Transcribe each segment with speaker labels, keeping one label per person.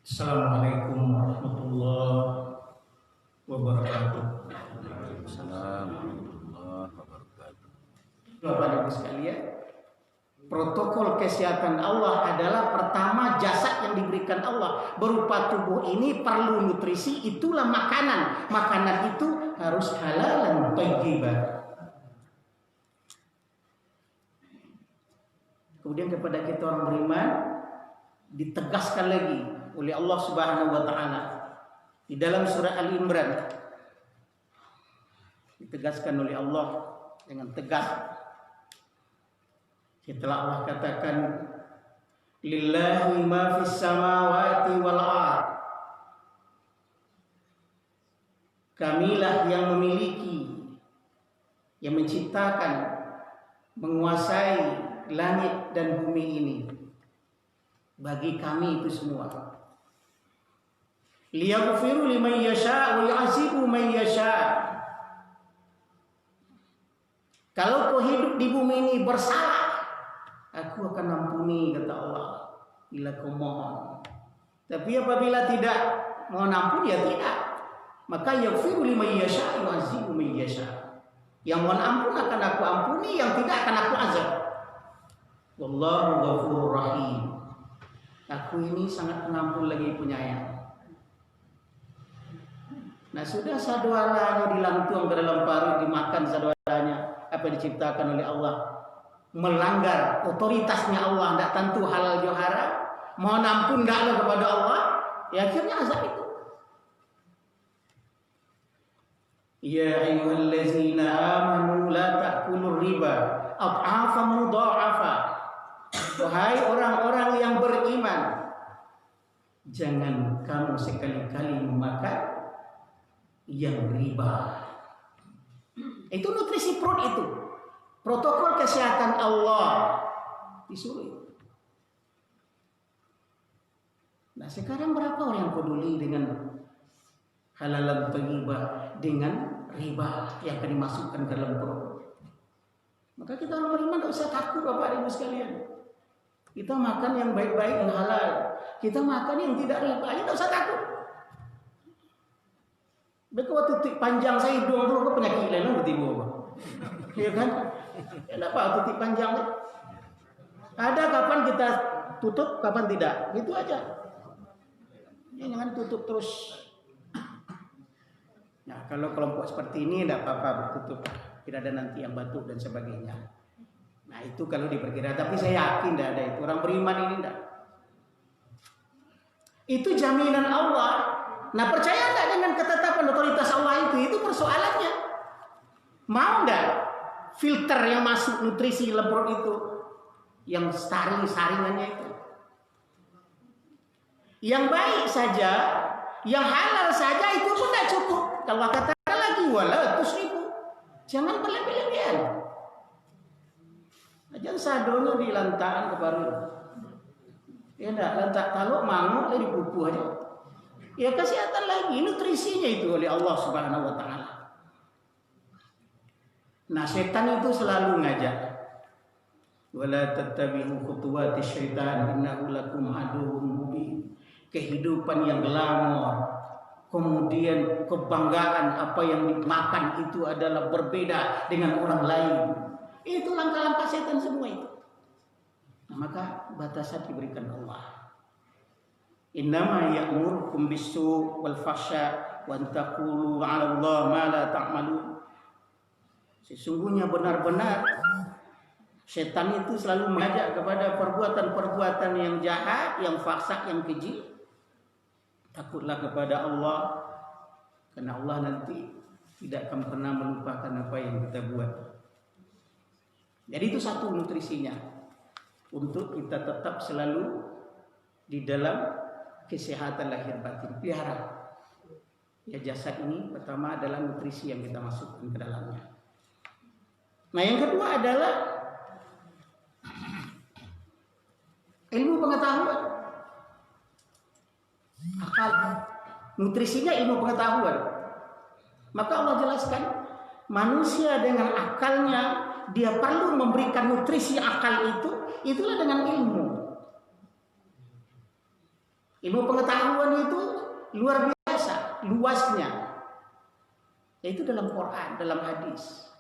Speaker 1: Assalamualaikum warahmatullahi wabarakatuh.
Speaker 2: Assalamualaikum warahmatullahi wabarakatuh.
Speaker 1: Bapak Ibu sekalian, protokol kesehatan Allah adalah pertama jasad yang diberikan Allah berupa tubuh ini perlu nutrisi, itulah makanan. Makanan itu harus halal dan thayyibah. Kemudian kepada kita orang beriman ditegaskan lagi oleh Allah Subhanahu wa taala di dalam surah Al-Imran, ditegaskan oleh Allah dengan tegas setelah Allah katakan lillahi ma fis samawati wal ard, kamilah yang memiliki, yang menciptakan, menguasai langit dan bumi ini, bagi kami itu semua. Liyaghfiru liman yasha wa yu'adzibu man yasha. Kalau kau hidup di bumi ini bersalah, aku akan ampuni, kata Allah, bila kau mohon. Tapi apabila tidak mohon ampun, ya tidak. Maka yaghfiru liman yasha wa yu'adzibu man yasha. Yang mohon ampun akan aku ampuni, yang tidak akan aku azab. Wallahu ghafurur rahim. Aku ini sangat pengampun lagi penyayang. Nah, sudah sadwalanya dilantung ke dalam perut, dimakan sadwalanya apa diciptakan oleh Allah, melanggar otoritasnya Allah, tidak tentu halal johara, mohon ampun tidaklah kepada Allah, ya akhirnya azab itu. Ya ayyuhallazina amanu la ta'kulur riba ad'afan mudha'afa. Wahai orang-orang yang beriman, jangan kamu sekali-kali memakan yang riba. Itu nutrisi perut itu. Protokol kesehatan Allah disuruh. Nah, sekarang berapa orang yang peduli dengan halal thayyibah, dengan riba yang akan dimasukkan ke dalam perut? Maka kita orang beriman tidak usah takut, Bapak Ibu sekalian. Kita makan yang baik-baik, yang halal. Kita makan yang tidak riba, tidak usah takut. Betul titik panjang saya hidung dulu ke penyakit lain bertimbul, iya kan? Kenapa titik panjang? Ada kapan kita tutup, kapan tidak? Gitu aja. Ya, jangan tutup terus. Nah, kalau kelompok seperti ini tidak apa-apa tutup. Tidak ada nanti yang batuk dan sebagainya. Nah, itu kalau diperkira. Tapi saya yakin tidak ada itu. Orang beriman ini tidak. Itu jaminan Allah. Nah, percaya enggak dengan ketetapan otoritas Allah itu? Itu persoalannya. Mau enggak filter yang masuk nutrisi lebrot itu, yang saringannya itu, yang baik saja, yang halal saja, itu pun tidak cukup. Kalau katakan lagi 200.000, jangan berlebih-lebihan. Jangan sadonya di lantaran kebaru. Ya enggak, lantak kalau mangut dari pupuh aja. Ya kesehatan lagi, nutrisinya itu oleh Allah Subhanahu wa taala. Nah, setan itu selalu ngajak. Wala tattabi'u khutuwati syaitan innahu lakum aduwwun mubin. Kehidupan yang glamor, kemudian kebanggaan apa yang dimakan itu adalah berbeda dengan orang lain. Itu langkah-langkah setan semua itu. Nah, maka batasan diberikan Allah. Innama ya'murukum bis-su' wal fahsya wa an taqulu 'ala Allah ma la ta'malun. Sesungguhnya benar-benar setan itu selalu mengajak kepada perbuatan-perbuatan yang jahat, yang fahsya, yang keji. Takutlah kepada Allah, karena Allah nanti tidak akan pernah melupakan apa yang kita buat. Jadi itu satu nutrisinya untuk kita tetap selalu di dalam kesehatan lahir batin. Pelihara ya jasad ini. Pertama adalah nutrisi yang kita masukkan ke dalamnya. Nah, yang kedua adalah ilmu pengetahuan. Akal. Nutrisinya ilmu pengetahuan. Maka Allah jelaskan, manusia dengan akalnya dia perlu memberikan nutrisi akal itu, itulah dengan ilmu. Ilmu pengetahuan itu luar biasa, luasnya. Yaitu dalam Quran, dalam hadis.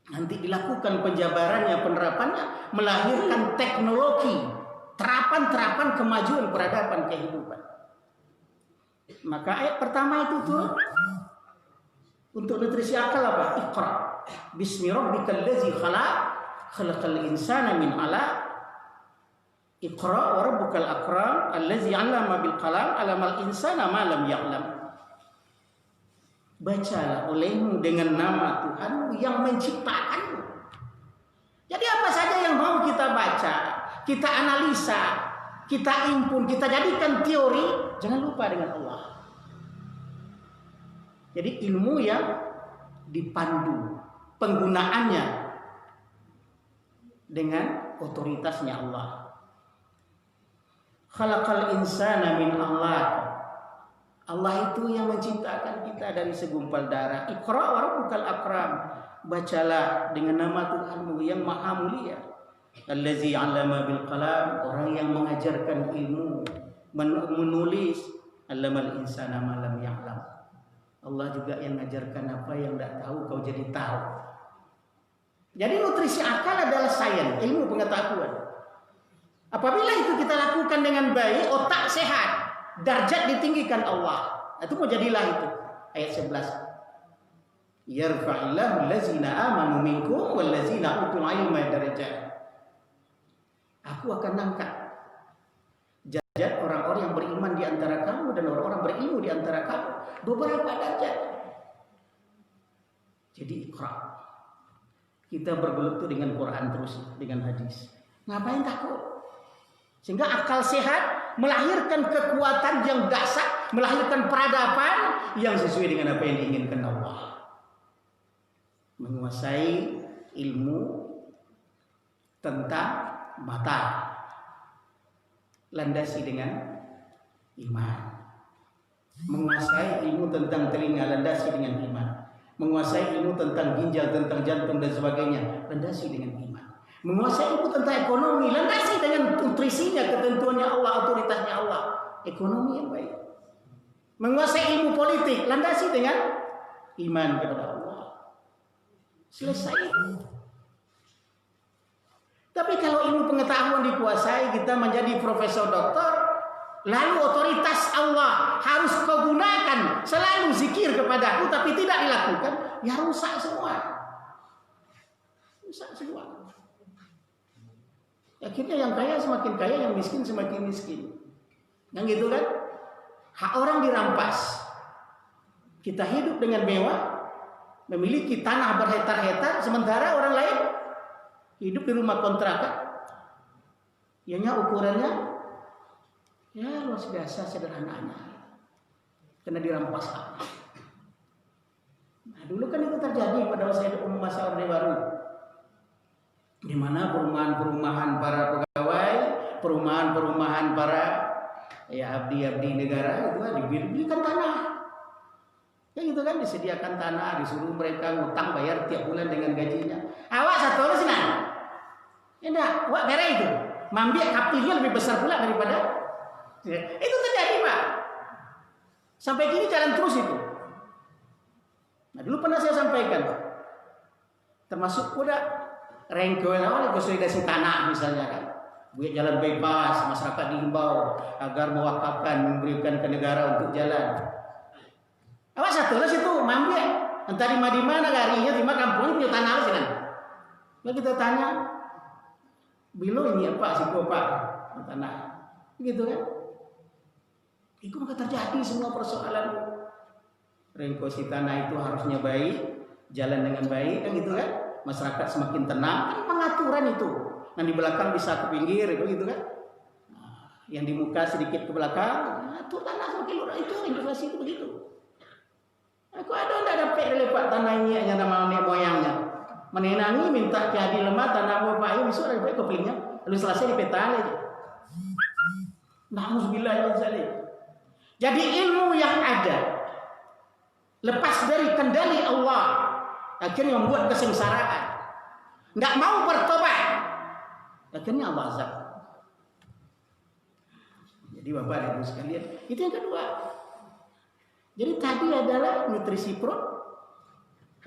Speaker 1: Nanti dilakukan penjabarannya, penerapannya, melahirkan teknologi, terapan-terapan kemajuan peradaban kehidupan. Maka ayat pertama itu tuh untuk nutrisi akal apa? Iqra bismi rabbikal ladzi khalaq khalaqal insana min 'alaq. Iqra wa rabbukal akram allazi 'allama bil qalam 'allamal insana ma lam ya'lam. Bacalah olehmu dengan nama Tuhanmu yang menciptakanmu. Jadi apa saja yang mau kita baca, kita analisa, kita impun, kita jadikan teori, jangan lupa dengan Allah. Jadi ilmu yang dipandu penggunaannya dengan otoritasnya Allah. Khalaqal insana min 'alaq. Allah itu yang menciptakan kita dari segumpal darah. Iqra wa rabbukal akram. Bacalah dengan nama Tuhanmu yang maha mulia. Allazi 'allama bil qalam. Orang yang mengajarkan ilmu, menulis. 'Allamal insana ma lam ya'lam. Allah juga yang mengajarkan apa yang tidak tahu kau jadi tahu. Jadi nutrisi akal adalah sains, ilmu pengetahuan. Apabila itu kita lakukan dengan baik, otak sehat, darjat ditinggikan Allah. Itu mau jadilah itu ayat 11. Yarfa'illahu allazina amanu minkum wallazina utul ilma darajat. Aku akan angkat derajat orang-orang yang beriman di antara kamu dan orang-orang berilmu di antara kamu beberapa derajat. Jadi Iqra. Kita bergelut dengan Quran terus, dengan hadis. Ngapain takut? Sehingga akal sehat melahirkan kekuatan yang dahsyat, melahirkan peradaban yang sesuai dengan apa yang diinginkan Allah. Menguasai ilmu tentang mata, landasi dengan iman. Menguasai ilmu tentang telinga, landasi dengan iman. Menguasai ilmu tentang ginjal, tentang jantung dan sebagainya, landasi dengan iman. Menguasai ilmu tentang ekonomi, landasi dengan nutrisinya, ketentuannya Allah, otoritasnya Allah, ekonomi yang baik. Menguasai ilmu politik, landasi dengan iman kepada Allah. Selesai. Tapi kalau ilmu pengetahuan dikuasai, kita menjadi profesor doktor, lalu otoritas Allah harus kau gunakan, selalu zikir kepadaku, tapi tidak dilakukan, ya rusak semua. Rusak semua. Akhirnya yang kaya semakin kaya, yang miskin semakin miskin. Yang gitu kan? Hak orang dirampas. Kita hidup dengan mewah, memiliki tanah berhektar-hektar, sementara orang lain hidup di rumah kontrakan. Ianya ukurannya ya luar biasa sederhananya. Karena dirampas hak. Nah, dulu kan itu terjadi pada masa Orde Baru. Di mana perumahan-perumahan para pegawai, perumahan-perumahan para abdi-abdi negara itu diberikan tanah. Ya gitu kan, disediakan tanah, disuruh mereka ngutang bayar tiap bulan dengan gajinya. Awak satu orang sih nah. Enggak, wak merah itu. Mambiak kapilnya lebih besar pula daripada itu terjadi, Pak. Sampai kini jalan terus itu. Nah, dulu pernah saya sampaikan, Pak. Termasuk udah rengkuan awal konsolidasi tanah misalnya kan, buat jalan bebas, masyarakat dihimbau agar mewakafkan, memberikan ke negara untuk jalan. Awas satu lah situ, mampu entah di mana garinya, di mana kampung punya tanah sih kan. Lalu kita tanya, bilo ini apa sih Pak tanah, begitu kan? Itu maka terjadi semua persoalan. Rengkuasi tanah itu harusnya baik, jalan dengan baik, kan gitu kan? Masyarakat semakin tenang, kan pengaturan itu. Nah di belakang bisa ke pinggir, gitu kan? Nah, yang di muka sedikit ke belakang, nah, itu tanah semakin luas itu investasi itu begitu. Aku ada dapat lepak tanah ini hanya nama nenek moyangnya. Menenangi minta jadi lemah tanah bapak ini besok ada kepingnya, lalu selesai di peta aja. Nauzubillah min. Jadi ilmu yang ada lepas dari kendali Allah, akhirnya membuat kesengsaraan. Nggak mau bertobat, akhirnya Allah azab. Jadi Jadi Bapak dan Ibu sekalian, itu yang kedua. Jadi tadi adalah nutrisi perut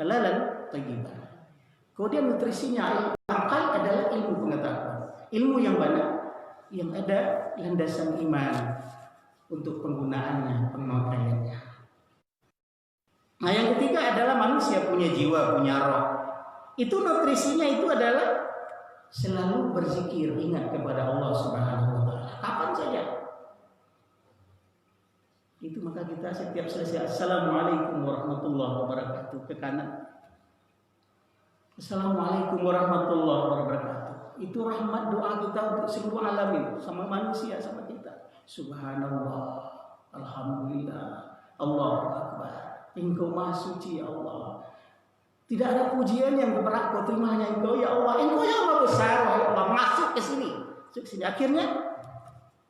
Speaker 1: halalan thayyiban. Kemudian nutrisinya akal adalah ilmu pengetahuan. Ilmu yang mana? Yang ada landasan iman untuk penggunaannya, pemakaiannya. Nah, yang ketiga adalah manusia punya jiwa, punya roh. Itu nutrisinya itu adalah selalu berzikir, ingat kepada Allah Subhanahu wa taala. Kapan saja. Itu maka kita setiap selesai Assalamualaikum warahmatullahi wabarakatuh ke kanan. Assalamualaikum warahmatullahi wabarakatuh. Itu rahmat doa kita untuk seluruh alamin, sama manusia, sama kita. Subhanallah, alhamdulillah, Allahu akbar. Engkau maha suci ya Allah. Tidak ada pujian yang berhak kau terima hanya Engkau ya Allah. Engkau yang maha besar ya Allah. Masuk ke sini. Masuk ke sini. Akhirnya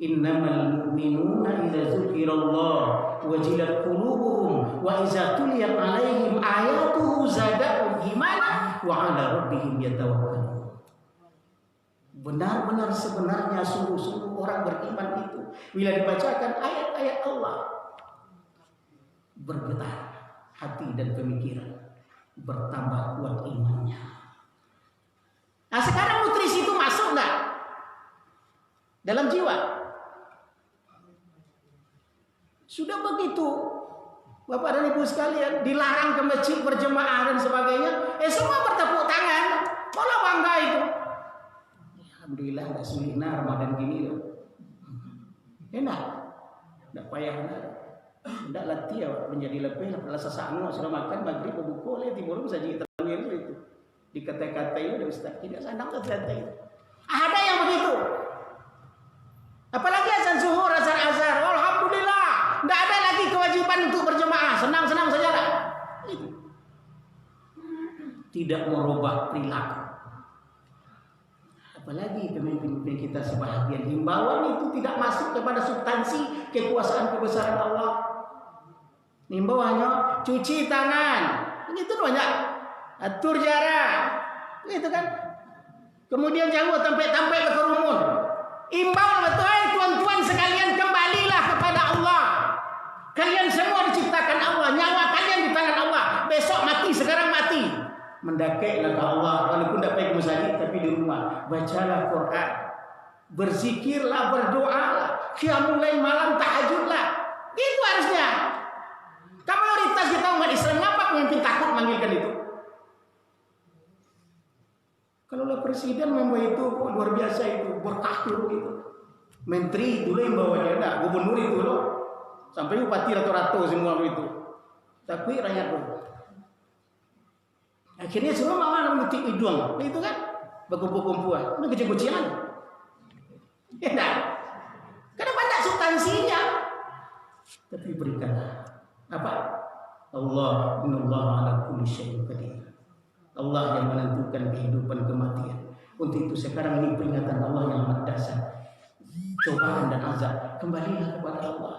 Speaker 1: innamal mu'minuna idza dzukirallah wajilat qulubuhum wa idza tuliyat 'alaihim ayatuhu zadatuhum imanan wa 'ala rabbihim yatawakkalun. Benar-benar sebenarnya sungguh-sungguh orang beriman itu bila dibacakan ayat-ayat Allah bergetar hati dan pemikiran, bertambah kuat imannya. Nah, sekarang nutrisi itu masuk enggak dalam jiwa? Sudah begitu, Bapak dan Ibu sekalian, dilarang ke masjid berjemaah dan sebagainya, semua bertepuk tangan, malah bangga itu. Alhamdulillah nggak sulit Ramadan gini loh. Enak, nggak payah, nggak latih menjadi lebih. Rasa sanggup sudah makan maghrib berbuka oleh timur saja kita itu di kata-kata itu udah Ustaz tidak sandang ternyata itu. Ada yang begitu. Apalagi azan zuhur, azan azhar, alhamdulillah. Tidak ada lagi kewajiban untuk berjemaah, senang-senang saja lah. Tidak merubah perilaku. Apalagi pemimpin kita sebahagian himbauan itu tidak masuk kepada substansi kekuasaan kebesaran Allah. Himbauannya cuci tangan, itu banyak. Atur jarak, gitu kan. Kemudian jangan sampai berkerumun. Imbau betul, tuan-tuan sekalian, kembalilah kepada Allah. Kalian semua diciptakan Allah, nyawa kalian di tangan Allah. Besok mati, sekarang mati. Mendakailah ke Allah, walaupun tidak pergi ke masjid, tapi di rumah bacalah Quran, berzikirlah, berdoalah, qiyamul lail malam, tahajudlah. Itu harusnya. Kamu mayoritas kita umat Islam, ngapa pemimpin takut manggilkan itu? Kalau presiden membawa itu luar biasa itu, berkah itu. Menteri dulu yang bawanya, enggak, gubernur itu loh. Sampai bupati rata-rata semua itu. Tapi rakyat dulu. Akhirnya semua malah menutup hidung. Itu kan berkumpul-kumpulan. Ini kecil-kecilan. Ya enggak? Karena banyak substansinya. Tapi berikanlah apa? Allah innallaha ala kulli syai'in qadir. Allah yang menentukan kehidupan kematian. Untuk itu sekarang ini peringatan Allah yang amat dasar. Cobaan dan azab, kembalilah kepada Allah.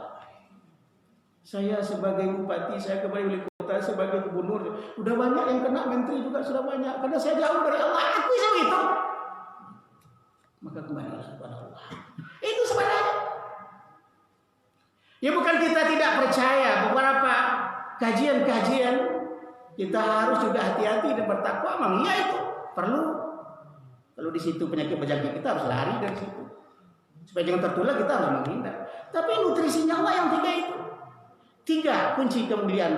Speaker 1: Saya sebagai bupati, saya kembali wali kota, sebagai gubernur, sudah banyak yang kena, menteri juga sudah banyak. Karena saya jauh dari Allah, aku begitu. Maka kembalilah kepada Allah. Itu sebenarnya. Ya bukan kita tidak percaya beberapa kajian-kajian. Kita harus juga hati-hati dan bertakwa. Memang iya itu perlu. Kalau di situ penyakit-penyakit kita harus lari dari situ. Supaya jangan tertular kita harus menghindar. Tapi nutrisinya Allah yang tiga itu. 3 kunci kemuliaan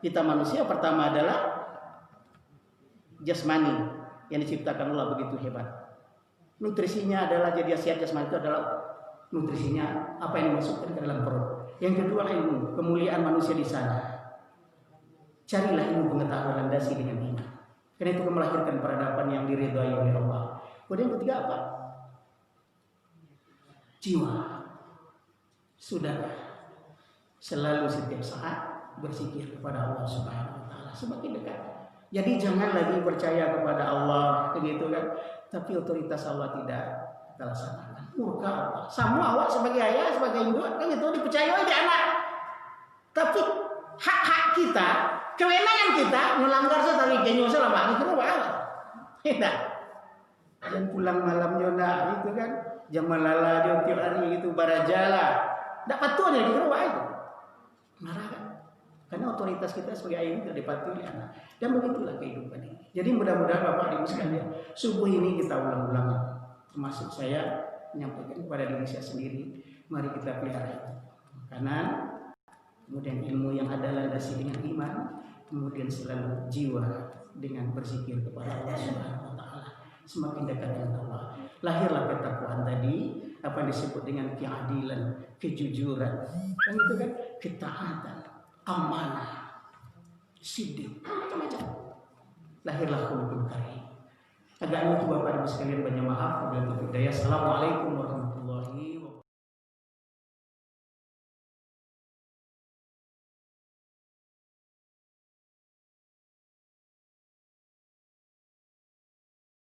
Speaker 1: kita manusia. Pertama adalah jasmani yang diciptakan Allah begitu hebat. Nutrisinya adalah jadi sehat jasmani itu adalah nutrisinya apa yang dimasukkan ke dalam perut. Yang kedua ilmu, kemuliaan manusia di sana. Carilah ilmu pengetahuan landasi dengan iman. Karena itu melahirkan peradaban yang diridhai oleh Allah. Kemudian yang ketiga apa? Jiwa. Sudah selalu setiap saat berzikir kepada Allah Subhanahu wa taala semakin dekat. Jadi jangan lagi percaya kepada Allah begitu kan, tapi otoritas Allah tidak kita laksanakan. Murka Allah. Sama awak sebagai ayah, sebagai induk kan itu dipercayai di anak. Tapi hak-hak kita, kewenangan kita melanggar setari kenyo selama itu apa? Tidak. Dan pulang malamnya nak itu kan Jamalala dia tiap hari itu barajala. Tak patutnya dikeroak itu. Marah kan? Karena otoritas kita sebagai ayah tidak dipatuhi anak. Dan begitulah kehidupan ini. Jadi mudah-mudahan Bapak Ibu sekalian, subuh ini kita ulang-ulang. Termasuk saya menyampaikan kepada diri saya sendiri, mari kita pelihara itu. Karena kemudian ilmu yang ada landasi dengan iman, kemudian selalu jiwa dengan berzikir kepada Allah Subhanahu wa taala. Semakin dekat dengan Allah. Lahirlah ketakwaan tadi, apa yang disebut dengan keadilan, kejujuran. Dan itu kan ketaatan, amanah, sidik, macam-macam. Lahirlah khuluqul karim. Agaknya itu Bapak Ibu sekalian, banyak maaf. Wabillahi taufiq. Assalamualaikum warahmatullahi wabarakatuh.